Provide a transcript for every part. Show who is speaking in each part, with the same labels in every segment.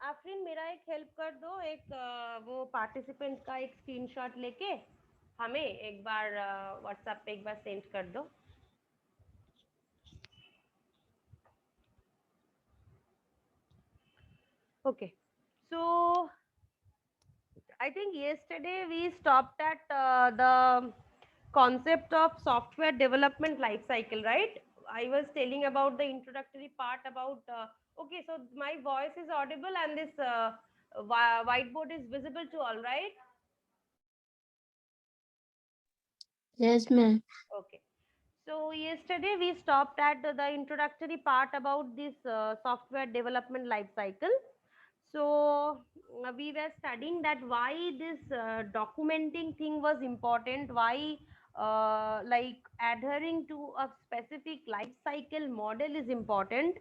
Speaker 1: आफरीन मेरा एक हेल्प कर दो, एक वो पार्टिसिपेंट का एक स्क्रीनशॉट लेके हमें एक बार व्हाट्सएप पे एक बार सेंड कर दो. Okay. So I think yesterday we stopped at the concept of software development life cycle, right? I was telling about the introductory part about. Okay, so my voice is audible and this whiteboard is visible to all, right?
Speaker 2: Yes, ma'am.
Speaker 1: Okay. So yesterday we stopped at the introductory part about this software development life cycle. So we were studying that why this documenting thing was important, why like adhering to a specific life cycle model is important.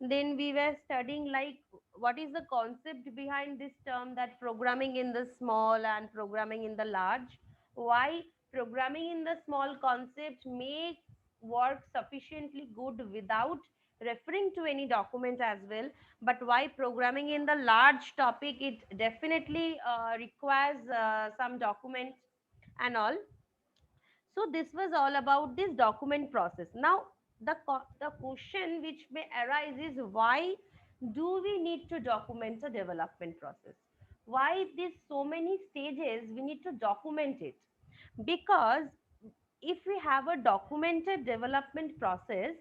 Speaker 1: Then we were studying like what is the concept behind this term, that programming in the small and programming in the large. Why programming in the small concept may work sufficiently good without referring to any document as well, but why programming in the large topic it definitely requires some documents and all. So this was all about this document process. Now the question which may arise is, why do we need to document the development process? Why these so many stages we need to document it? Because if we have a documented development process,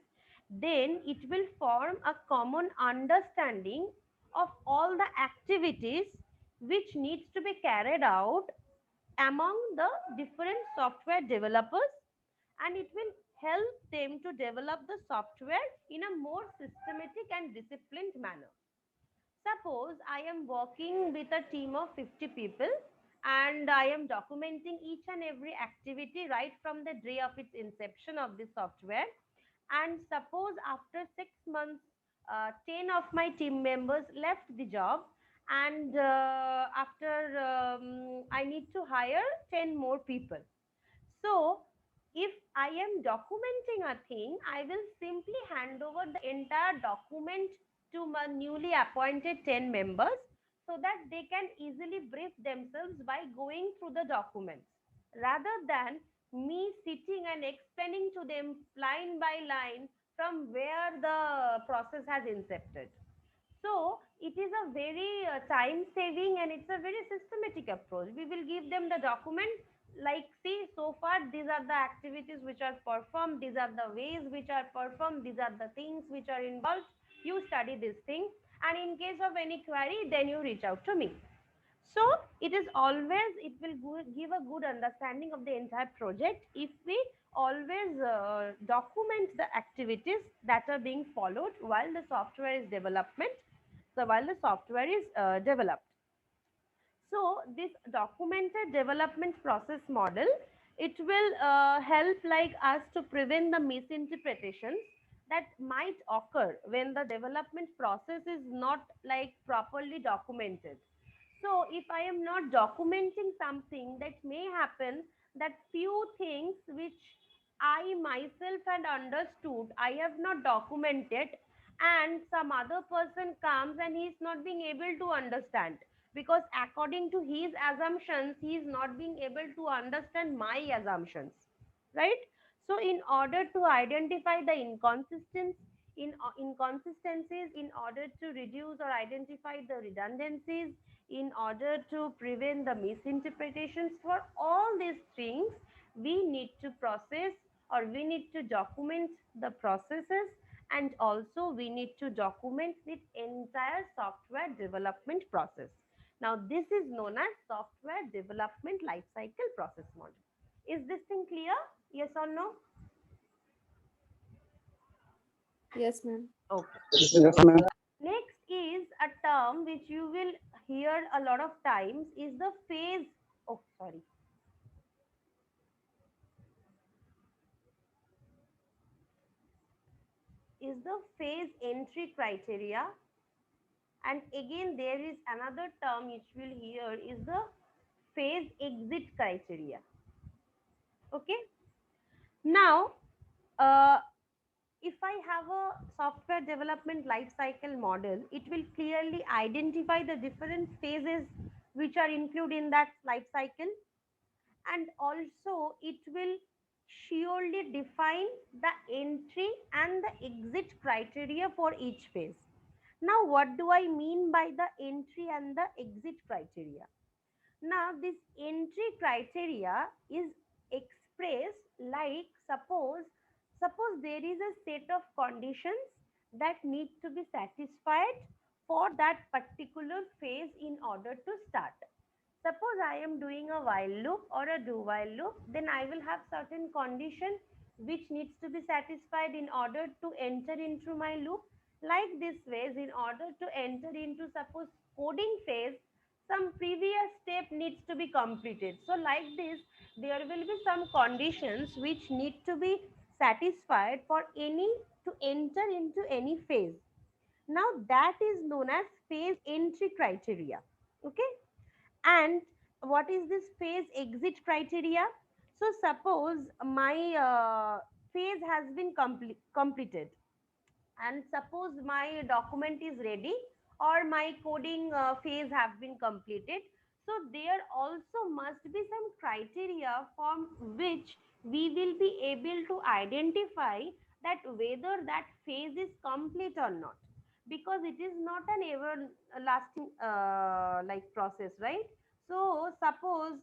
Speaker 1: then it will form a common understanding of all the activities which needs to be carried out among the different software developers, and it will help them to develop the software in a more systematic and disciplined manner. Suppose I am working with a team of 50 people and I am documenting each and every activity right from the day of its inception of the software. And suppose after 6 months, 10 of my team members left the job, and after I need to hire 10 more people. So, if I am documenting a thing, I will simply hand over the entire document to my newly appointed 10 members so that they can easily brief themselves by going through the documents, rather than me sitting and explaining to them line by line from where the process has incepted. So it is a very time saving and it's a very systematic approach. We will give them the document like, see, so far these are the activities which are performed, these are the ways which are performed, these are the things which are involved. You study this thing, and in case of any query, then you reach out to me. So it is always, it will give a good understanding of the entire project if we always document the activities that are being followed while the software is development, so while the software is developed. So this documented development process model, it will help like us to prevent the misinterpretations that might occur when the development process is not like properly documented. So if I am not documenting something, that may happen that few things which I myself had understood, I have not documented, and some other person comes and he is not being able to understand, because according to his assumptions he is not being able to understand my assumptions, right? So in order to identify the inconsistencies, in order to reduce or identify the redundancies, in order to prevent the misinterpretations, for all these things we need to process, or we need to document the processes, and also we need to document the entire software development process. Now this is known as software development lifecycle process model. Is this thing clear? Yes or no?
Speaker 2: Yes, ma'am.
Speaker 1: Okay.
Speaker 3: Yes, ma'am.
Speaker 1: Next is a term which you will hear a lot of times, is the phase. Oh, sorry. Is the phase entry criteria. And again, there is another term which we'll hear, is the phase exit criteria. Okay. Now, uh, if I have a software development life cycle model, it will clearly identify the different phases which are included in that life cycle, and also it will surely define the entry and the exit criteria for each phase. Now, what do I mean by the entry and the exit criteria? Now, this entry criteria is expressed like, suppose there is a set of conditions that need to be satisfied for that particular phase in order to start. Suppose I am doing a while loop or a do while loop, then I will have certain condition which needs to be satisfied in order to enter into my loop. Like this phase, in order to enter into suppose coding phase, some previous step needs to be completed. So like this, there will be some conditions which need to be satisfied for any to enter into any phase. Now that is known as phase entry criteria. Okay, and what is this phase exit criteria? So suppose my phase has been completed, and suppose my document is ready, or my coding phase have been completed. So there also must be some criteria from which we will be able to identify that whether that phase is complete or not, because it is not an everlasting like process, right? So suppose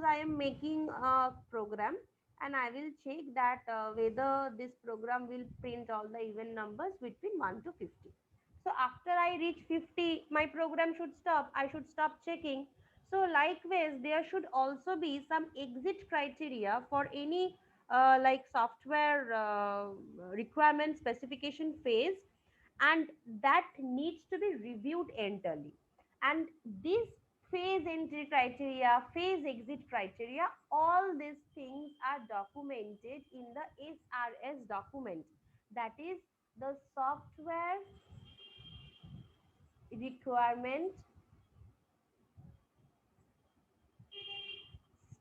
Speaker 1: I am making a program, and I will check that whether this program will print all the even numbers between 1 to 50. So after I reach 50, my program should stop. I should stop checking. So likewise, there should also be some exit criteria for any like software requirement specification phase, and that needs to be reviewed entirely. And this phase entry criteria, phase exit criteria, all these things are documented in the SRS document, that is the software requirement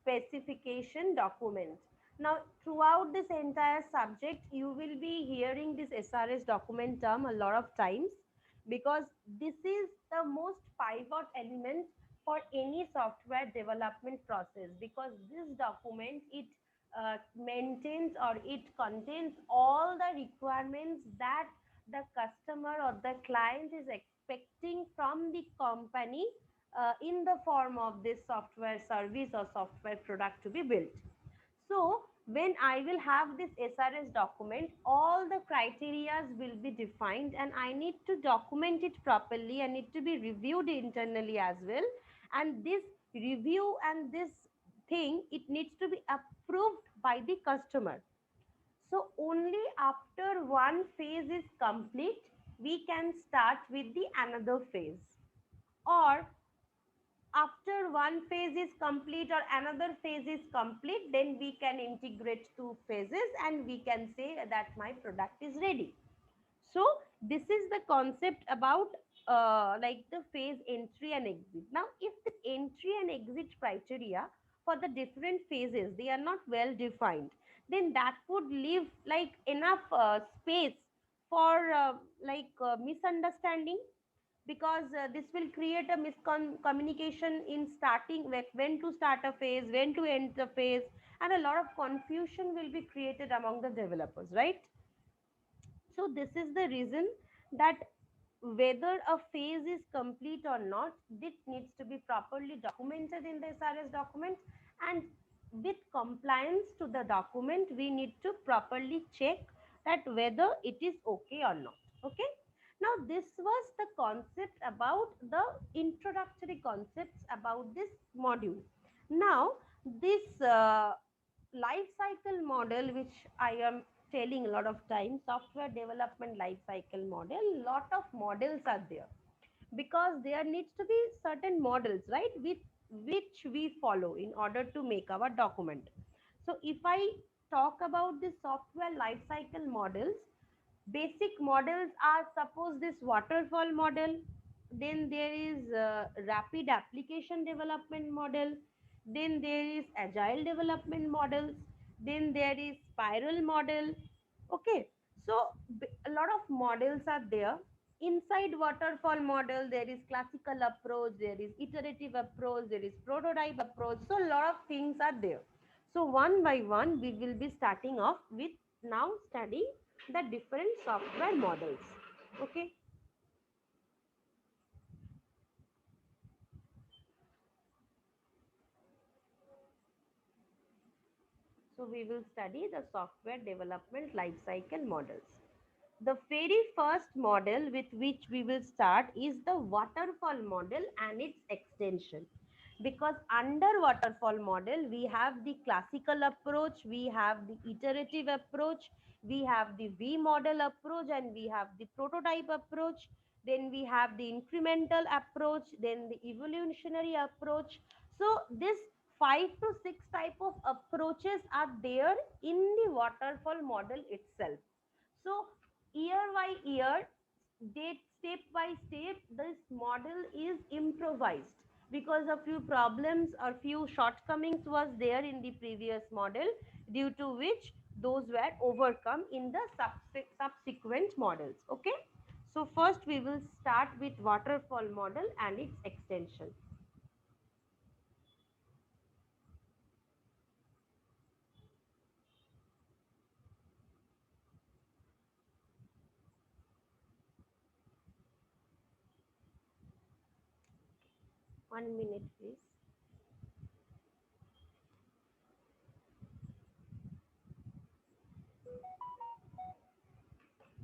Speaker 1: specification document. Now, throughout this entire subject, you will be hearing this SRS document term a lot of times, because this is the most pivot element for any software development process, because this document, it maintains or it contains all the requirements that the customer or the client is expecting from the company in the form of this software service or software product to be built. So when I will have this SRS document, all the criterias will be defined, and I need to document it properly. I need to be reviewed internally as well. And this review and this thing, it needs to be approved by the customer. So only after one phase is complete, we can start with the another phase. Or after one phase is complete or another phase is complete, then we can integrate two phases and we can say that my product is ready. So this is the concept about like the phase entry and exit. Now if the entry and exit criteria for the different phases, they are not well defined, then that would leave like enough space for misunderstanding, because this will create a miscommunication in starting, like when to start a phase, when to end the phase, and a lot of confusion will be created among the developers, right? So this is the reason that whether a phase is complete or not, this needs to be properly documented in the SRS document, and with compliance to the document, we need to properly check that whether it is okay or not. Okay. Now this was the concept about the introductory concepts about this module. Now this life cycle model, which I am telling a lot of times, software development life cycle model, lot of models are there, because there needs to be certain models, right, with which we follow in order to make our document. So if I talk about the software life cycle models, basic models are, suppose this waterfall model, then there is rapid application development model, then there is agile development models, then there is spiral model. Okay, So a lot of models are there. Inside waterfall model, there is classical approach, there is iterative approach, there is prototype approach. So a lot of things are there. So one by one, we will be starting off with now studying the different software models. Okay. So we will study the software development lifecycle models. The very first model with which we will start is the waterfall model and its extension. Because under waterfall model, we have the classical approach, we have the iterative approach, we have the V model approach, and we have the prototype approach. Then we have the incremental approach, then the evolutionary approach. So this 5 to 6 type of approaches are there in the waterfall model itself. So year by year, date step by step, this model is improvised because a few problems or few shortcomings was there in the previous model, due to which those were overcome in the subsequent models. Okay. So first we will start with waterfall model and its extension. 1 minute, please.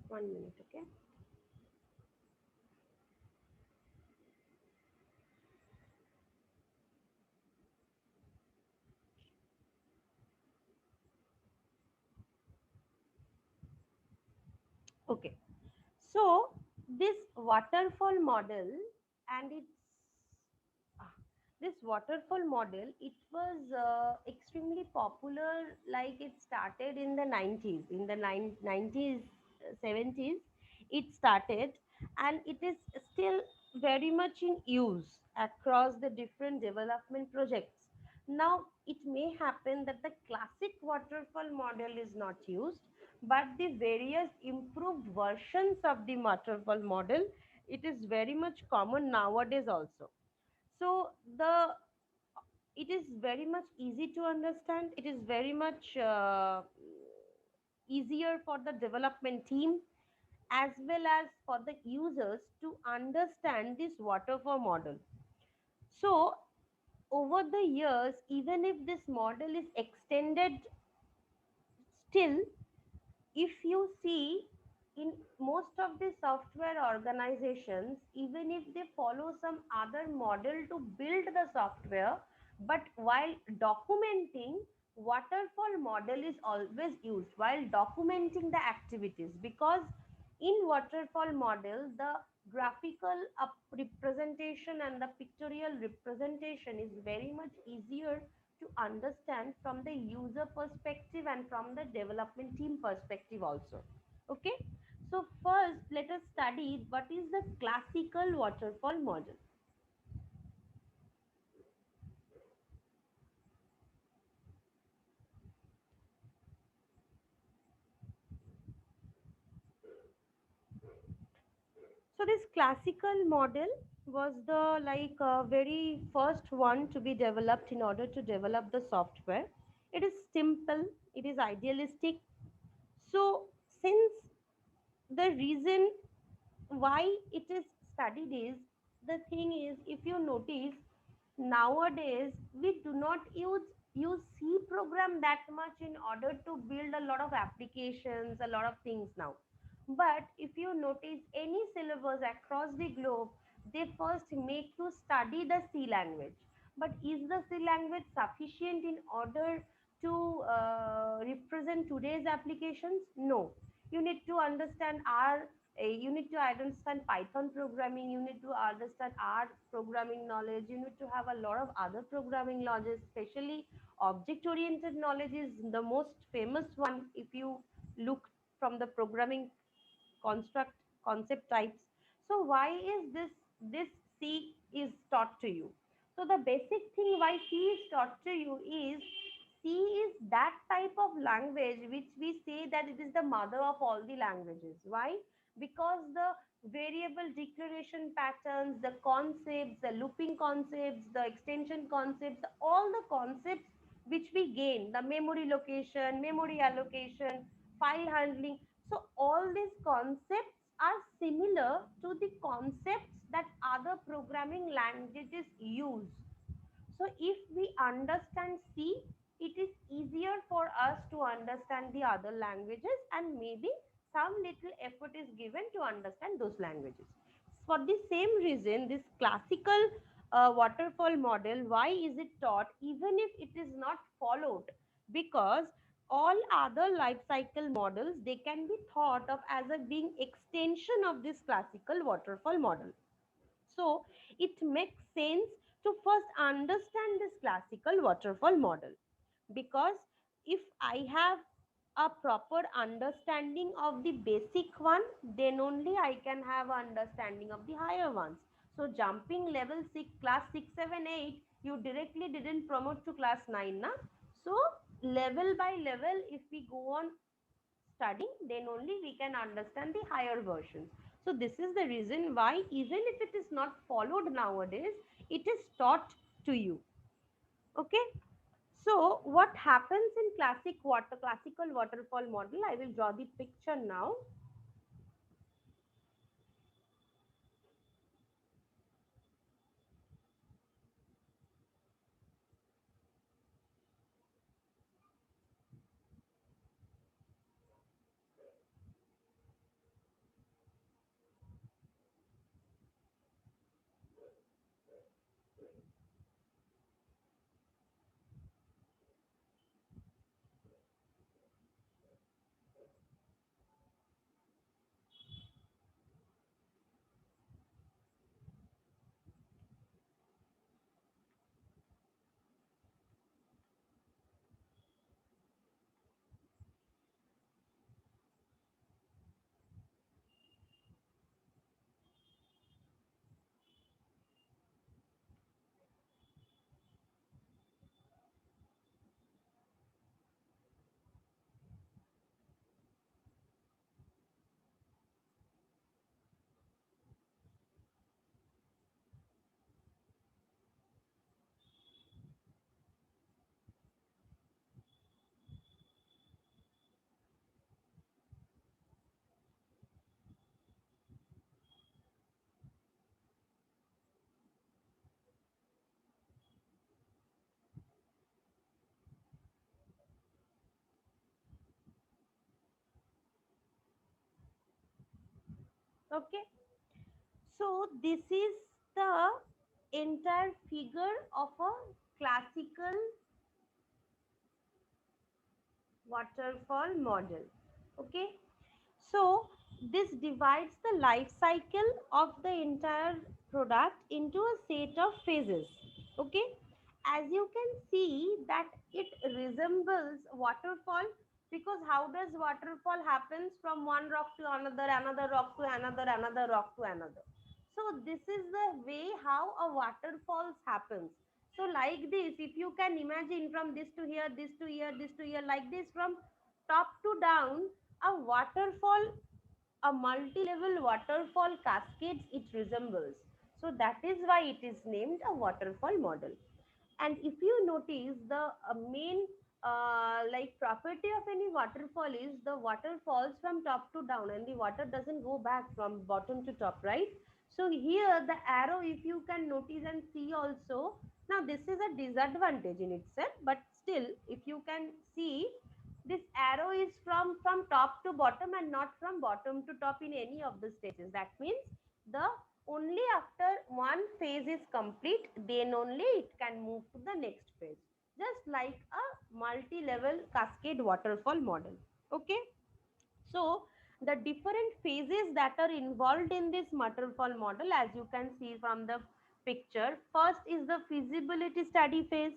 Speaker 1: 1 minute. Okay. Okay. So this waterfall model and its ah, this waterfall model, it was extremely popular. Like it started in the 90s, in the 90s, 70s. It started, and it is still very much in use across the different development projects. Now, it may happen that the classic waterfall model is not used, but the various improved versions of the waterfall model, it is very much common nowadays also. So the it is very much easy to understand. It is very much easier for the development team as well as for the users to understand this waterfall model. So over the years, even if this model is extended, still, if you see, in most of the software organizations, even if they follow some other model to build the software, but while documenting, waterfall model is always used while documenting the activities, because in waterfall model, the graphical representation and the pictorial representation is very much easier to understand from the user perspective and from the development team perspective also. Okay. So first, let us study what is the classical waterfall model. So this classical model was the very first one to be developed in order to develop the software. It is simple, it is idealistic. So since the reason why it is studied is, the thing is, if you notice, nowadays we do not use C program that much in order to build a lot of applications, a lot of things now. But if you notice any syllabus across the globe, they first make you study the C language. But is the C language sufficient in order to represent today's applications? No. You need to understand R, you need to understand Python programming, you need to understand R programming knowledge, you need to have a lot of other programming knowledge, especially object oriented knowledge is the most famous one if you look from the programming construct concept types. So why is this C is taught to you? So the basic thing why C is taught to you is C is that type of language which we say that it is the mother of all the languages. Why? Because the variable declaration patterns, the concepts, the looping concepts, the extension concepts, all the concepts which we gain, the memory location, memory allocation, file handling. So all these concepts are similar to the concepts that other programming languages use. So if we understand C, it is easier for us to understand the other languages, and maybe some little effort is given to understand those languages. For the same reason, this classical waterfall model, why is it taught even if it is not followed? Because all other life cycle models, they can be thought of as a being extension of this classical waterfall model. So it makes sense to first understand this classical waterfall model, because if I have a proper understanding of the basic one, then only I can have understanding of the higher ones. So jumping level 6, class 6, 7, 8, you directly didn't promote to class 9, na? So level by level, if we go on studying, then only we can understand the higher versions. So this is the reason why even if it is not followed nowadays, it is taught to you. Okay. So what happens in classical waterfall model? I will draw the picture now. Okay. So this is the entire figure of a classical waterfall model. Okay. So this divides the life cycle of the entire product into a set of phases. Okay. As you can see that it resembles waterfall, because how does waterfall happens from one rock to another rock to another rock to another. So this is the way how a waterfalls happens. So like this, if you can imagine from this to here, this to here, this to here, like this from top to down, a waterfall, a multi-level waterfall cascades it resembles. So that is why it is named a waterfall model. And if you notice, the main like property of any waterfall is the water falls from top to down and the water doesn't go back from bottom to top, right? So here the arrow, if you can notice and see also, now this is a disadvantage in itself, but still if you can see, this arrow is from top to bottom and not from bottom to top in any of the stages. That means the only after one phase is complete, then only it can move to the next phase, just like a multi-level cascade waterfall model. Okay. So the different phases that are involved in this waterfall model, as you can see from the picture, first is the feasibility study phase.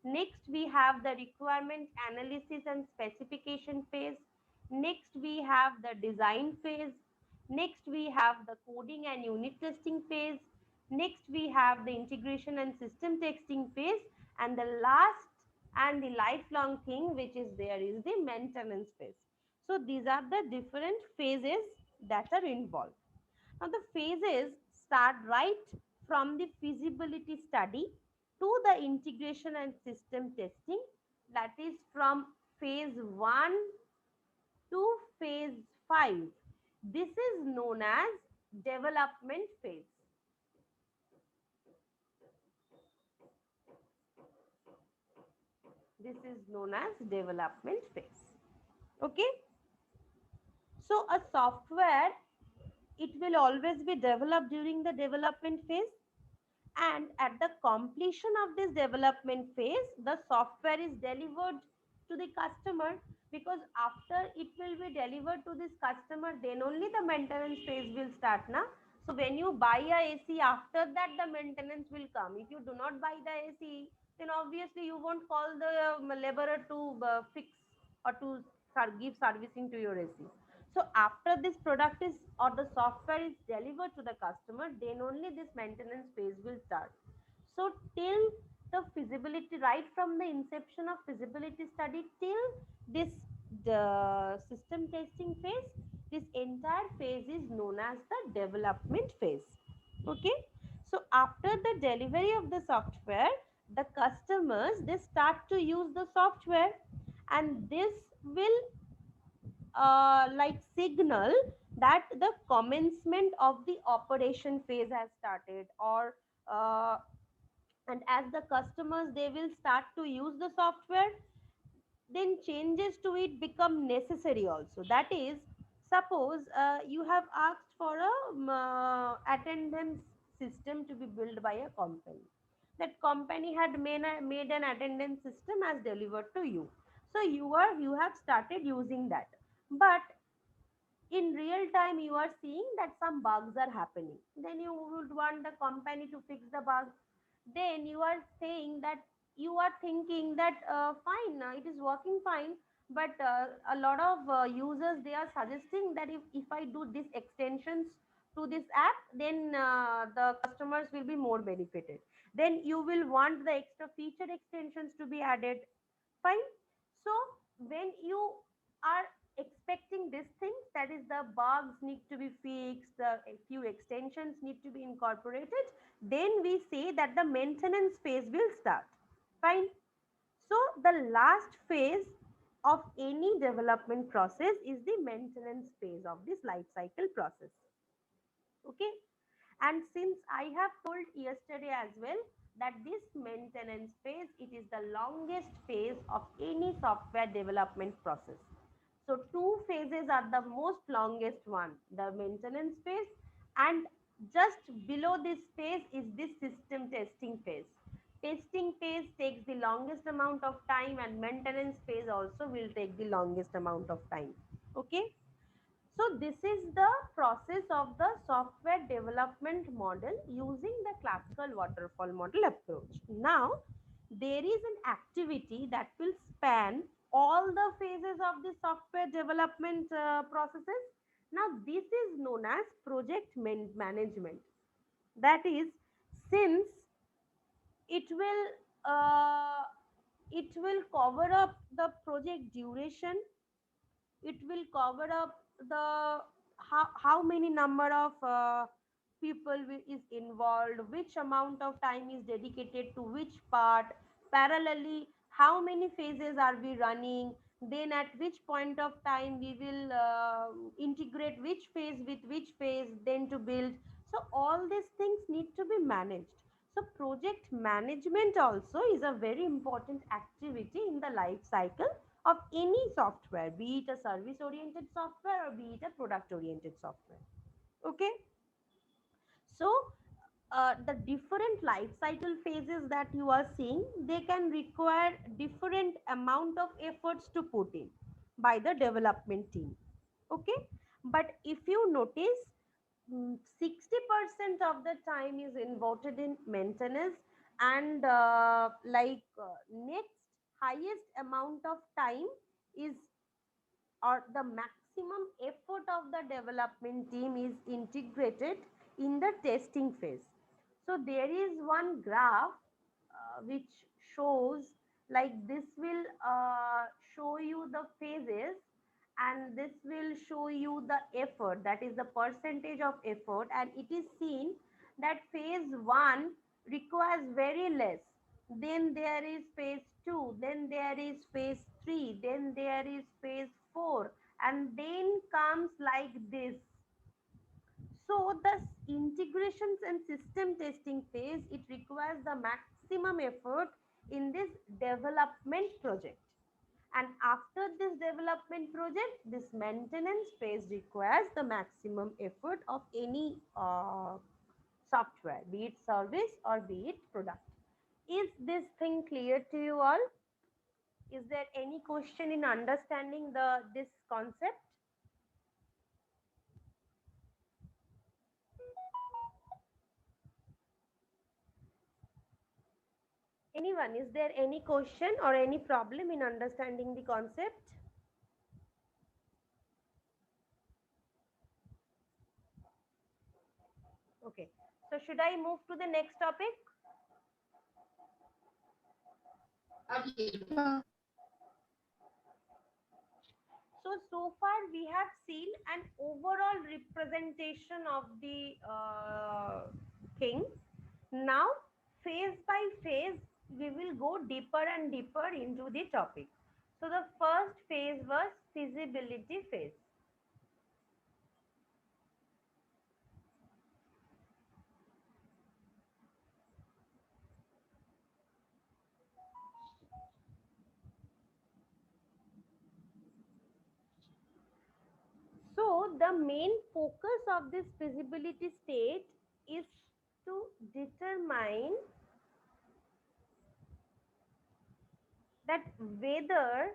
Speaker 1: Next, we have the requirement analysis and specification phase. Next, we have the design phase. Next, we have the coding and unit testing phase. Next, we have the integration and system testing phase. And the last and the lifelong thing which is there is the maintenance phase. So these are the different phases that are involved. Now the phases start right from the feasibility study to the integration and system testing, that is from phase 1 to phase 5. This is known as development phase. This is known as development phase. Okay. So a software, it will always be developed during the development phase, and at the completion of this development phase the software is delivered to the customer, because after it will be delivered to this customer then only the maintenance phase will start now. So when you buy a AC, after that the maintenance will come. If you do not buy the AC, then obviously you won't call the laborer to fix or to give servicing to your AC. So after this product is or the software is delivered to the customer, then only this maintenance phase will start. So till the feasibility, right from the inception of feasibility study till this the system testing phase, this entire phase is known as the development phase. Okay. So after the delivery of the software, the customers they start to use the software, and this will like signal that the commencement of the operation phase has started, or and as the customers they will start to use the software, then changes to it become necessary also. That is, suppose you have asked for a attendance system to be built by a company. That company had made an attendance system as delivered to you. So you have started using that, but in real time you are seeing that some bugs are happening. Then you would want the company to fix the bugs. Then you are saying that you are thinking that fine, it is working fine, but a lot of users they are suggesting that if I do this extensions to this app, then the customers will be more benefited. Then you will want the extra feature extensions to be added. Fine. So when you are expecting these things, that is the bugs need to be fixed, the a few extensions need to be incorporated, then we say that the maintenance phase will start. Fine. So the last phase of any development process is the maintenance phase of this life cycle process. Okay. And since I have told yesterday as well that this maintenance phase, it is the longest phase of any software development process. So two phases are the most longest one, the maintenance phase, and just below this phase is this system testing phase. Testing phase takes the longest amount of time, and maintenance phase also will take the longest amount of time. Okay. So this is the process of the software development model using the classical waterfall model approach. Now, there is an activity that will span all the phases of the software development processes. Now, this is known as project management. That is, since it will it will cover up the project duration, it will cover up the how many number of people is involved, which amount of time is dedicated to which part, parallelly how many phases are we running, then at which point of time we will integrate which phase with which phase, then to build. So all these things need to be managed. So project management also is a very important activity in the life cycle of any software, be it a service oriented software or be it a product oriented software. Okay. So the different life cycle phases that you are seeing, they can require different amount of efforts to put in by the development team. Okay. But if you notice, 60% of the time is involved in maintenance, and next highest amount of time is, or the maximum effort of the development team is integrated in the testing phase. So there is one graph which shows Like this will show you the phases, and this will show you the effort, that is the percentage of effort, and it is seen that phase 1 requires very less, then there is phase 2, then there is phase 3, then there is phase 4, and then comes like this. So the integrations and system testing phase, it requires the maximum effort in this development project. And after this development project, this maintenance phase requires the maximum effort of any software, be it service or be it product. Is this thing clear to you all? Is there any question in understanding this concept? Anyone, is there any question or any problem in understanding the concept? Okay. So should I move to the next topic? So far we have seen an overall representation of the king. Now, phase by phase, we will go deeper and deeper into the topic. So the first phase was feasibility phase. So the main focus of this feasibility state is to determine that whether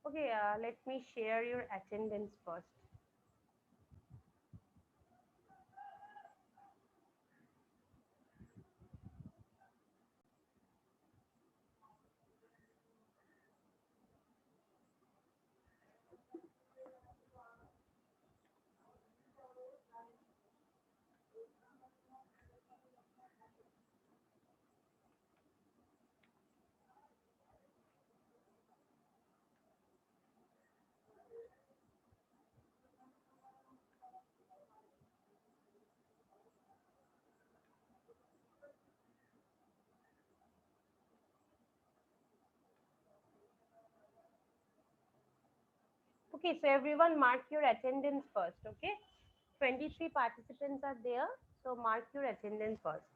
Speaker 1: okay, let me share your attendance first. Okay, so everyone mark your attendance first, okay? 23 participants are there, so mark your attendance first.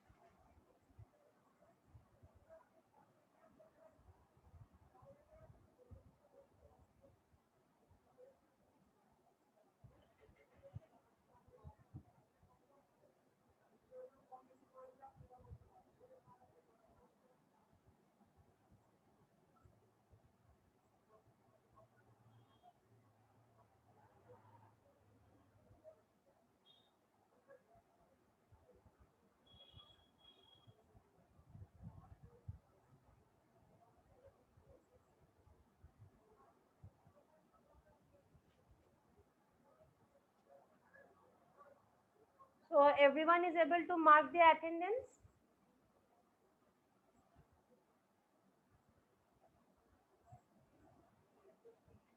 Speaker 1: So everyone is able to mark their attendance?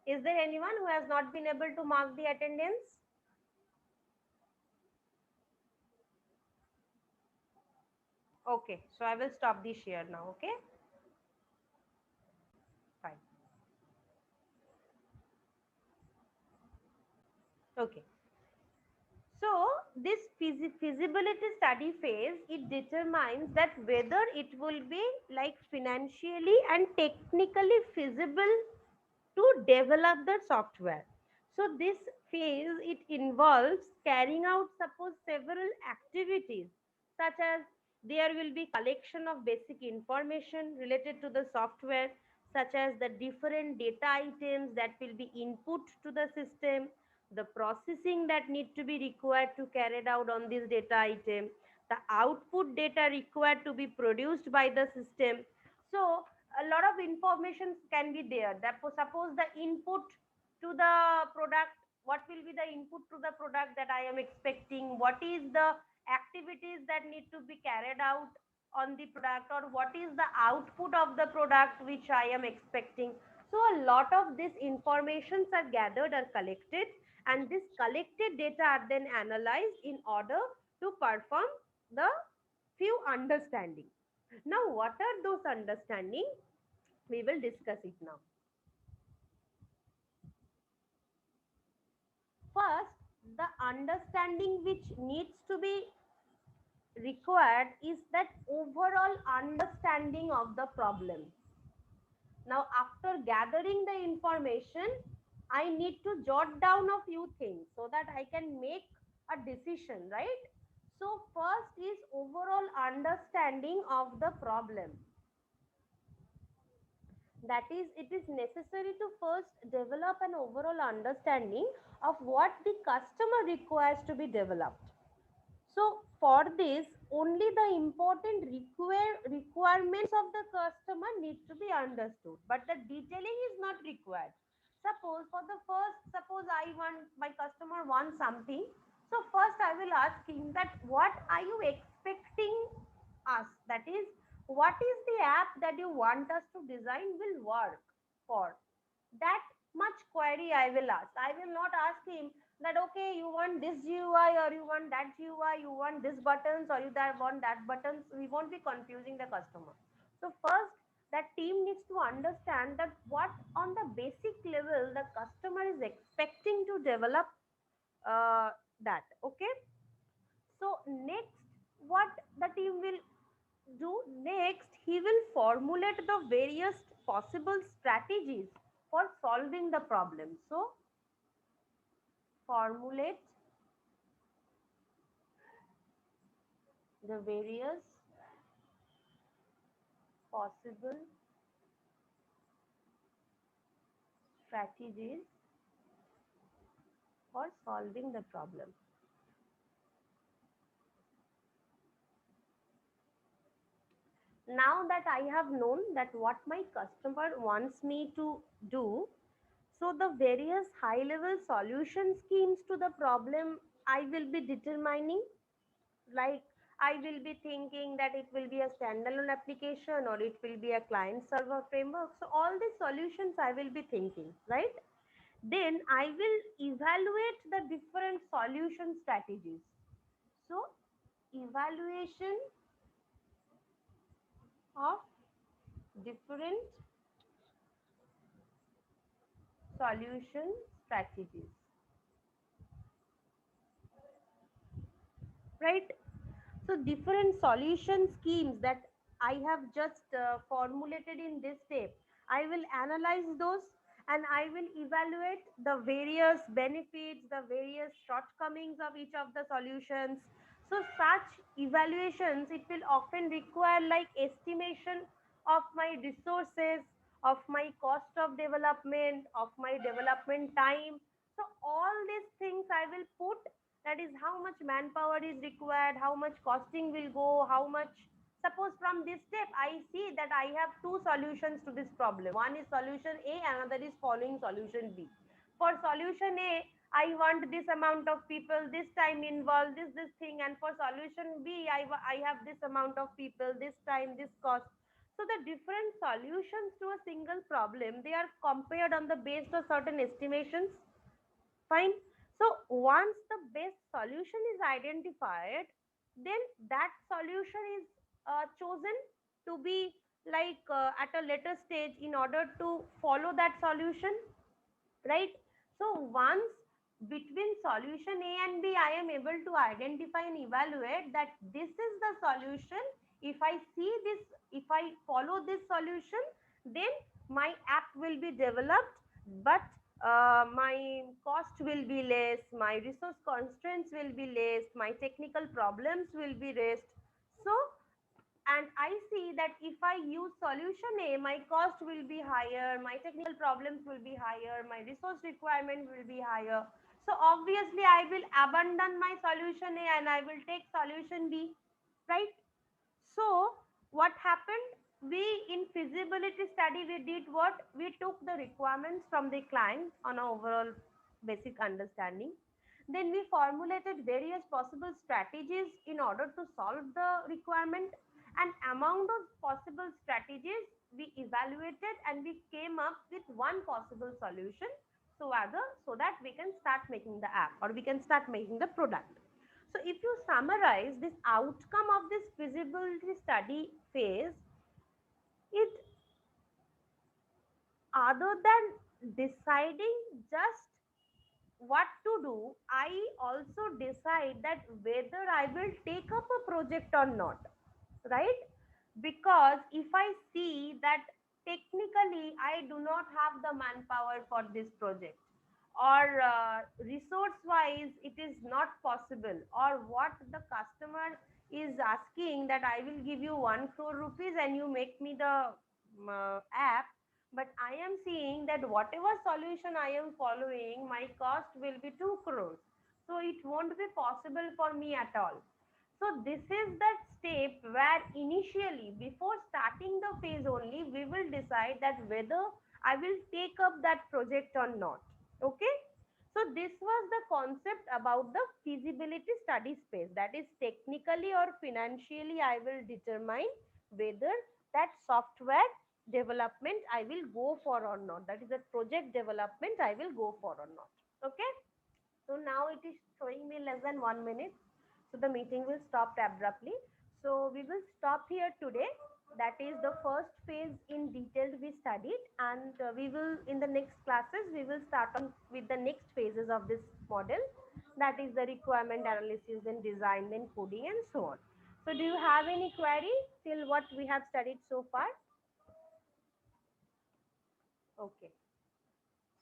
Speaker 1: Is there anyone who has not been able to mark the attendance? Okay, so I will stop the share now, okay? Fine. Okay. So this feasibility study phase, it determines that whether it will be like financially and technically feasible to develop the software. So this phase, it involves carrying out suppose several activities, such as there will be collection of basic information related to the software, such as the different data items that will be input to the system, the processing that need to be required to carried out on this data item, the output data required to be produced by the system. So a lot of information can be there. That suppose the input to the product, what will be the input to the product that I am expecting, what is the activities that need to be carried out on the product, or what is the output of the product which I am expecting. So a lot of these informations are gathered or collected, and this collected data are then analyzed in order to perform the few understanding. Now what are those understanding? We will discuss it now. First, the understanding which needs to be required is that overall understanding of the problem. Now, after gathering the information, I need to jot down a few things so that I can make a decision, right? So, first is overall understanding of the problem. That is, it is necessary to first develop an overall understanding of what the customer requires to be developed. So for this, only the important requirements of the customer need to be understood, but the detailing is not required. Suppose for the first, suppose I want, my customer wants something. So first I will ask him that what are you expecting us? That is, what is the app that you want us to design will work for? That much query I will ask. I will not ask him that okay, you want this GUI or you want that GUI, you want this buttons or you that want that buttons. We won't be confusing the customer. So first, that team needs to understand that what on the basic level the customer is expecting to develop that. Okay. So next, what the team will do next, he will formulate the various possible strategies for solving the problem. So formulate the various possible strategies for solving the problem. Now that I have known that what my customer wants me to do, so the various high level solution schemes to the problem I will be determining, like I will be thinking that it will be a standalone application or it will be a client server framework. So all these solutions I will be thinking, right? Then I will evaluate the different solution strategies. So evaluation of different solution strategies, right? So different solution schemes that I have just formulated in this step, I will analyze those and I will evaluate the various benefits, the various shortcomings of each of the solutions. So such evaluations, it will often require like estimation of my resources, of my cost of development, of my development time. So all these things I will put, that is how much manpower is required, how much costing will go, how much. Suppose from this step I see that I have two solutions to this problem. One is solution A, another is following solution B. For solution A, I want this amount of people, this time involved, this thing, and for solution B, I have this amount of people, this time, this cost. So the different solutions to a single problem, they are compared on the based of certain estimations. Fine. So once the best solution is identified, then that solution is chosen to be like at a later stage in order to follow that solution, right? So once between solution A and B, I am able to identify and evaluate that this is the solution. If I see this, if I follow this solution, then my app will be developed. But my cost will be less, my resource constraints will be less, my technical problems will be raised. So, and I see that if I use solution A, my cost will be higher, my technical problems will be higher, my resource requirement will be higher. So obviously I will abandon my solution A and I will take solution B, right? So what happened? We in feasibility study we did what? We took the requirements from the client on an overall basic understanding. Then we formulated various possible strategies in order to solve the requirement. And among those possible strategies, we evaluated and we came up with one possible solution. So that we can start making the app or we can start making the product. So if you summarize this outcome of this feasibility study phase, it other than deciding just what to do, I also decide that whether I will take up a project or not, right? Because if I see that technically I do not have the manpower for this project, or resource wise it is not possible, or what the customer is asking that I will give you 1 crore rupees and you make me the app, but I am seeing that whatever solution I am following, my cost will be 2 crores. So it won't be possible for me at all. So this is that step where initially, before starting the phase only, we will decide that whether I will take up that project or not. Okay. So this was the concept about the feasibility study space. That is technically or financially, I will determine whether that software development I will go for or not. That is a project development I will go for or not. Okay. So now it is showing me less than 1 minute. So the meeting will stop abruptly. So we will stop here today. That is the first phase in detail we studied, and we will in the next classes we will start on with the next phases of this model. That is the requirement analysis, then design, then coding, and so on. So do you have any query till what we have studied so far? Okay.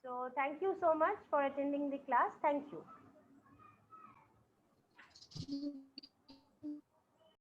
Speaker 1: So thank you so much for attending the class. Thank you.